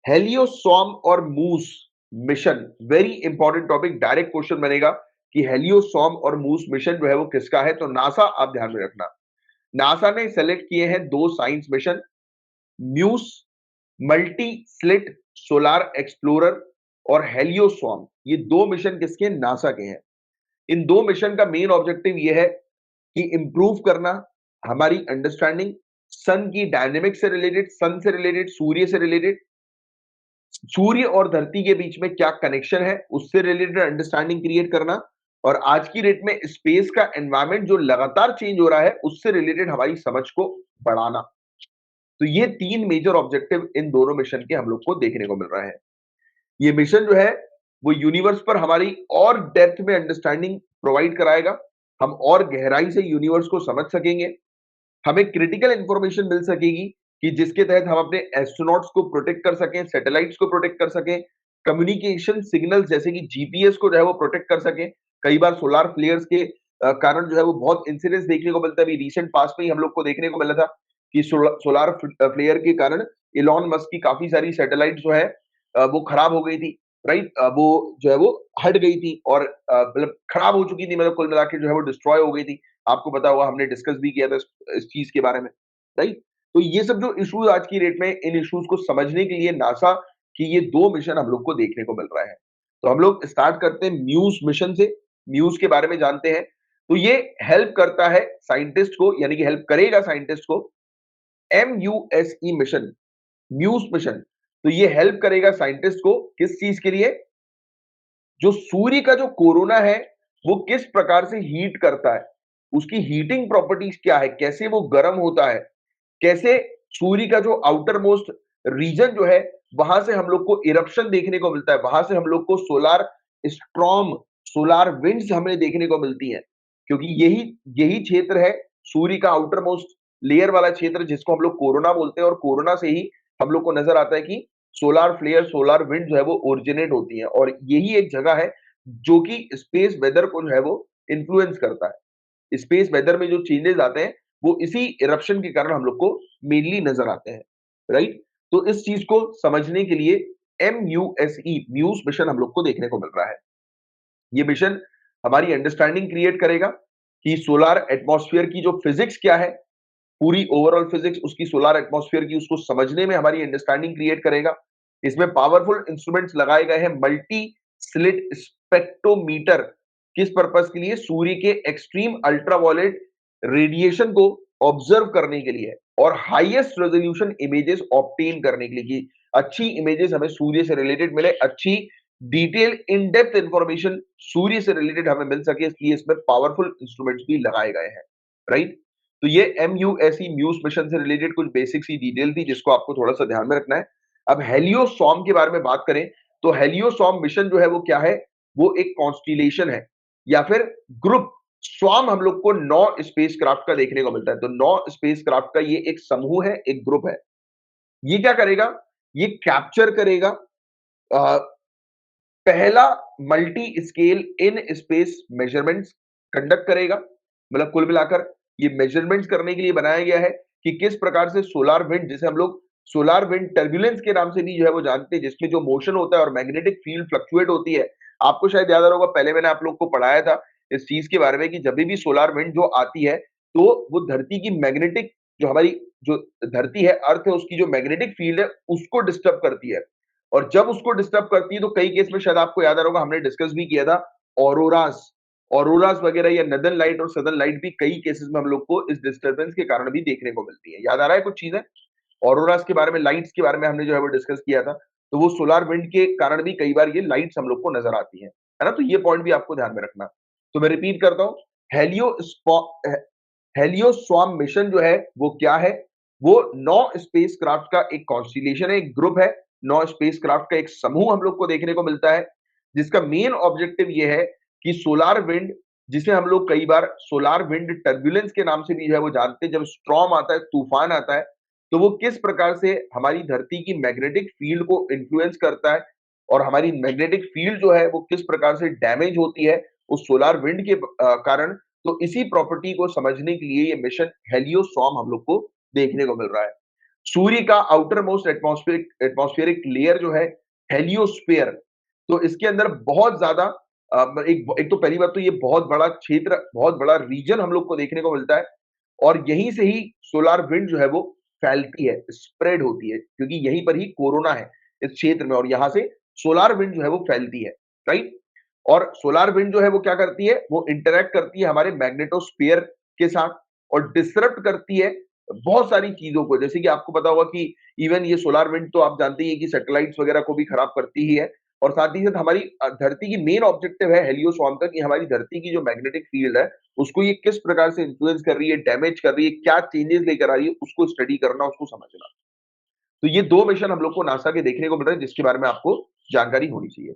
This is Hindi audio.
हेलियोसॉर्म और MUSE mission, very important topic, direct question बनेगा कि हेलियोसॉर्म और मूस मिशन जो है वो किसका है। तो नासा आप ध्यान में रखना, नासा ने सेलेक्ट किए हैं दो science mission, MUSE multi slit solar explorer और हेलियोसॉर्म। ये दो मिशन किसके हैं? नासा के हैं। इन दो मिशन का मेन ऑब्जेक्टिव ये है कि इंप्रूव करना हमारी अंडरस्टैंडिंग सन की डायनेमिक्स से रिलेटेड, सन से रिलेटेड, सूर्य से रिलेटेड, सूर्य और धरती के बीच में क्या कनेक्शन है उससे रिलेटेड अंडरस्टैंडिंग क्रिएट करना, और आज की डेट में स्पेस का एनवायरमेंट जो लगातार चेंज हो रहा है उससे रिलेटेड हमारी समझ को बढ़ाना। तो ये तीन मेजर ऑब्जेक्टिव इन दोनों मिशन के हम लोग को देखने को मिल रहा है। ये मिशन जो है वो यूनिवर्स पर हमारी और डेप्थ में अंडरस्टैंडिंग प्रोवाइड कराएगा, हम और गहराई से यूनिवर्स को समझ सकेंगे, हमें क्रिटिकल इंफॉर्मेशन मिल सकेगी कि जिसके तहत हम अपने एस्ट्रोनॉट्स को प्रोटेक्ट कर सकें, सैटेलाइट्स को प्रोटेक्ट कर सकें, कम्युनिकेशन सिग्नल्स जैसे कि जीपीएस को जो है वो प्रोटेक्ट कर सकें। कई बार सोलार फ्लेयर्स के कारण जो है वो बहुत इंसिडेंट्स देखने को मिलता है। अभी रिसेंट पास में ही हम लोग को देखने को मिला था कि सोलार फ्लेयर के कारण इलॉन मस्क की काफी सारी सैटेलाइट जो है वो खराब हो गई थी, राइट। वो जो है वो हट गई थी और मतलब खराब हो चुकी थी, मतलब कुल मिला के जो है वो डिस्ट्रॉय हो गई थी। आपको पता होगा, हमने डिस्कस भी किया था इस चीज के बारे में, राइट। तो ये सब जो इश्यूज आज की डेट में, इन इश्यूज को समझने के लिए नासा की ये दो मिशन हम लोग को देखने को मिल रहा है। तो हम लोग स्टार्ट करते हैं म्यूस मिशन से, म्यूस के बारे में जानते हैं। तो ये हेल्प करता है साइंटिस्ट को, यानी कि हेल्प करेगा साइंटिस्ट को, MUSE मिशन, म्यूस मिशन। तो ये हेल्प करेगा साइंटिस्ट को किस चीज के लिए? जो सूर्य का जो कोरोना है वो किस प्रकार से हीट करता है, उसकी हीटिंग प्रॉपर्टीज क्या है, कैसे वो गर्म होता है, कैसे सूर्य का जो आउटर मोस्ट रीजन जो है वहां से हम लोग को इरप्शन देखने को मिलता है, वहां से हम लोग को सोलार स्ट्रॉम, सोलार विंड्स हमें देखने को मिलती हैं। क्योंकि यही यही क्षेत्र है सूर्य का आउटर मोस्ट लेयर वाला क्षेत्र जिसको हम लोग कोरोना बोलते हैं, और कोरोना से ही हम लोग को नजर आता है कि सोलार फ्लेयर, सोलार विंड जो है वो ओरिजिनेट होती है, और यही एक जगह है जो कि स्पेस वेदर को जो है वो इन्फ्लुएंस करता है। स्पेस वेदर में जो चेंजेस आते हैं वो इसी इरप्शन के कारण हम लोग को मेनली नजर आते हैं, राइट। तो इस चीज को समझने के लिए MUSE, म्यूस मिशन हम लोग को देखने को मिल रहा है। ये मिशन हमारी अंडरस्टैंडिंग क्रिएट करेगा कि सोलार एटमॉस्फेयर की जो फिजिक्स क्या है, पूरी ओवरऑल फिजिक्स उसकी, सोलार एटमॉस्फेयर की, उसको समझने में हमारी अंडरस्टैंडिंग क्रिएट करेगा। इसमें पावरफुल इंस्ट्रूमेंट्स लगाए गए हैं, मल्टी स्लिट स्पेक्ट्रोमीटर, किस पर्पस के लिए? सूर्य के एक्सट्रीम अल्ट्रावायलेट रेडिएशन को ऑब्जर्व करने के लिए और हाईएस्ट रेजोल्यूशन इमेजेस ऑब्टेन करने के लिए, कि अच्छी इमेजेस हमें सूर्य से रिलेटेड मिले, अच्छी डिटेल इन डेप्थ इंफॉर्मेशन सूर्य से रिलेटेड हमें मिल सके, इसलिए इसमें पावरफुल इंस्ट्रूमेंट्स भी लगाए गए हैं, राइट। तो ये MUSE, म्यूस मिशन से रिलेटेड कुछ बेसिक सी डिटेल थी जिसको आपको थोड़ा सा ध्यान में रखना है। अब हेलियोसॉर्म के बारे में बात करें तो हेलियोसॉर्म मिशन जो है वो क्या है? वो एक कॉन्स्टिलेशन है या फिर ग्रुप। स्वार्म हम लोग को 9 स्पेस क्राफ्ट का देखने को मिलता है, तो 9 स्पेस क्राफ्ट का ये एक समूह है, एक ग्रुप है। ये क्या करेगा? ये कैप्चर करेगा अ, पहला multi scale in space measurements conduct करेगा। मतलब कुल मिलाकर ये मेजरमेंट्स करने के लिए बनाया गया है कि किस प्रकार से सोलार विंड, जिसे हम लोग सोलार विंड टर्बुलेंस के नाम से भी जो है वो जानते हैं, जिसमें जो मोशन होता है और मैग्नेटिक फील्ड फ्लक्चुएट होती है। आपको शायद याद आ रहा होगा, पहले मैंने आप लोग को पढ़ाया था इस चीज के बारे में कि जब भी सोलार विंड जो आती है तो वो धरती की मैग्नेटिक, जो हमारी जो धरती है, अर्थ है, उसकी जो मैग्नेटिक फील्ड है उसको डिस्टर्ब करती है। और जब उसको डिस्टर्ब करती है तो कई केस में शायद आपको याद आ रहा होगा, हमने डिस्कस भी किया था ऑरोरास, ऑरोरास वगैरह या नदर्न लाइट और सदर्न लाइट भी कई केसेस में हम लोग को इस डिस्टर्बेंस के कारण भी देखने को मिलती है। याद आ रहा है कुछ चीजें? ऑरोरास के बारे में, लाइट्स के बारे में हमने जो है वो डिस्कस किया था। तो वो सोलार विंड के कारण भी कई बार ये लाइट्स हम लोग को नजर आती है ना। तो ये पॉइंट भी आपको ध्यान में रखना। तो मैं रिपीट करता हूं, हेलियो हेलियोस्वार्म मिशन जो है वो क्या है? वो 9 स्पेस क्राफ्ट का एक कॉन्स्टिलेशन है, एक ग्रुप है। 9 स्पेस क्राफ्ट का एक समूह हम लोग को देखने को मिलता है, जिसका मेन ऑब्जेक्टिव ये है कि सोलार विंड, जिसे हम लोग कई बार सोलार विंड टर्बुलेंस के नाम से भी जो है वो जानते हैं, जब स्ट्रॉम आता है, तूफान आता है, तो वो किस प्रकार से हमारी धरती की मैग्नेटिक फील्ड को इन्फ्लुएंस करता है, और हमारी मैग्नेटिक फील्ड जो है वो किस प्रकार से डैमेज होती है उस सोलार विंड के कारण। तो इसी प्रॉपर्टी को समझने के लिए ये मिशन हेलियोस्वार्म हम लोग को देखने को मिल रहा है। सूर्य का आउटर मोस्ट एटमॉस्फेरिक लेयर जो है हेलियोस्फीयर, तो इसके अंदर बहुत ज़्यादा एक एक तो पहली बात तो ये बहुत बड़ा क्षेत्र, बहुत बड़ा रीजन हम लोग को देखने को मिलता है और यहीं से ही सोलार विंड जो है वो फैलती है, स्प्रेड होती है, क्योंकि यहीं पर ही कोरोना है इस क्षेत्र में और यहाँ से सोलार विंड जो है वो फैलती है, राइट? और सोलार विंड जो है वो क्या करती है, वो इंटरैक्ट करती है हमारे मैग्नेटोस्फीयर के साथ और डिसरप्ट करती है बहुत सारी चीज़ों को। जैसे कि आपको पता होगा कि इवन ये सोलार विंड तो आप जानते ही हैं कि सैटेलाइट्स वगैरह को भी खराब करती ही है और साथ ही साथ हमारी धरती की मेन ऑब्जेक्टिव है हेलियोस्वार्म का कि हमारी धरती की जो मैग्नेटिक फील्ड है, उसको ये किस प्रकार से इन्फ्लुएंस कर रही है, डैमेज कर रही है, क्या चेंजेस लेकर आ रही है, उसको स्टडी करना, उसको समझना। तो ये 2 मिशन हम लोग को नासा के देखने को मिल रहे हैं जिसके बारे में आपको जानकारी होनी चाहिए।